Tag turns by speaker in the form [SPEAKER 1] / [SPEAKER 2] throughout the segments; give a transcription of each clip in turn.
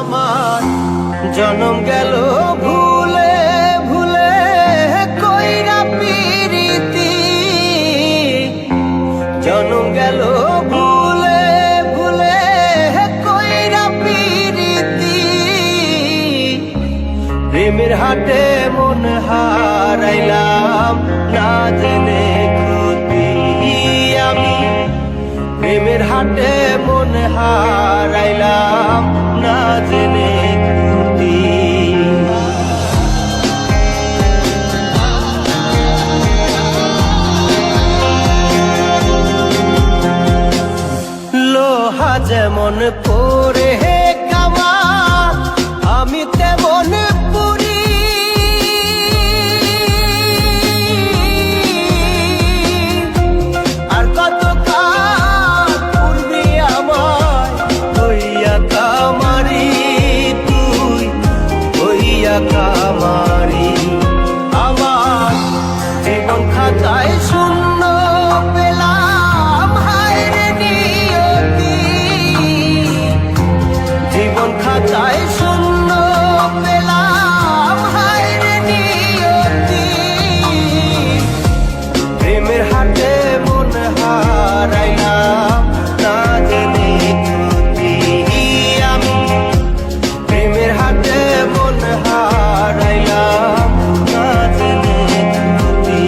[SPEAKER 1] আমার জনম গেল ভুলে ভুলে কইরা পিরিতি, জনম গেল ভুলে ভুলে কইরা পিরিতি। প্রেমের হাটে মন হারাইলাম না জেনে ক্ষতি আমি, প্রেমের হাটে মন হারাইলাম না জেনে ক্ষতি। লোহা যেমন পরে কামা আমি তেমন পুরি, আর কত কাল পূর্বে আমায় হইয়া কামারি, তুই হইয়া কামারি। আমার জীবন খাতায় শূন্য পেলাম হায় রে নিয়তি, জীবন খাতায় শূন্য পেলাম হায় রে নিয়তি। প্রেমের হাটে মন হারাইলাম না জেনে ক্ষতি আমি, প্রেমের হাটে মন হারাইলাম না জেনে ক্ষতি।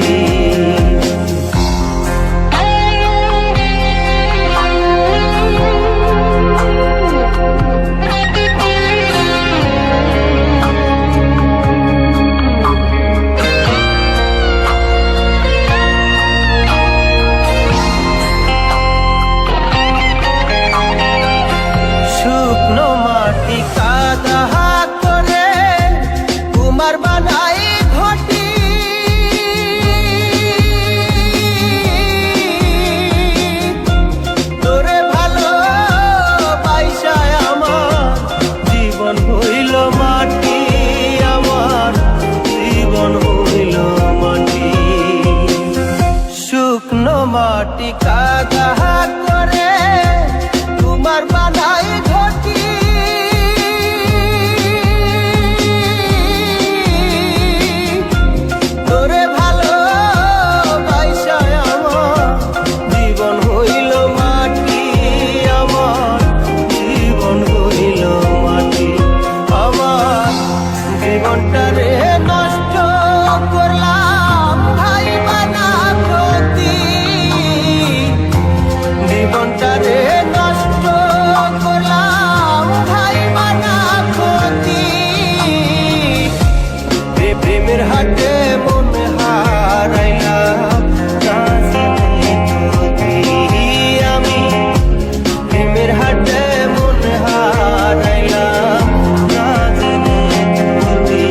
[SPEAKER 1] শুকনো মাটি কাদা করে কুমার বানাই ঘটি, তোরে ভালো পয়সায় আমার জীবন হইল মাটি, আমার জীবন হইল মাটি। শুকনো মাটি কাদা করে তোমার বানাই ঘটি, তোরে ভালো পয়সায় আমার জীবন হইল মাটি, আমার জীবন হইল মাটি। আমার জীবনটারে নষ্ট করলাম ভাই বানা ক্ষতি, জীবনটারে নষ্ট করলাম ভাই বানা ক্ষতি। প্রেমের হাটে মন হারাইলাম না জেনে ক্ষতি আমি, প্রেমের হাটে মন হারাইলাম না জেনে ক্ষতি।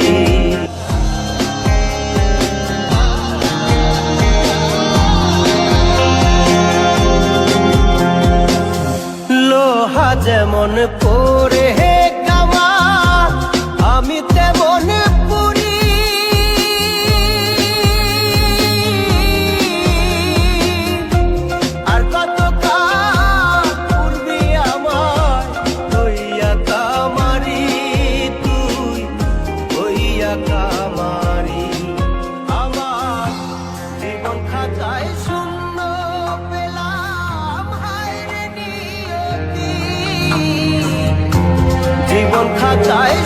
[SPEAKER 1] লোহা যেমন পরে কামা আমি তেমন পুরি, আর কত কাল পূর্বে আমায় হইয়া কামারি, তুই হইয়া কামারি। আমার জীবন খাতায় শূন্য পেলাম হায় রে নিয়তি, জীবন খাতায়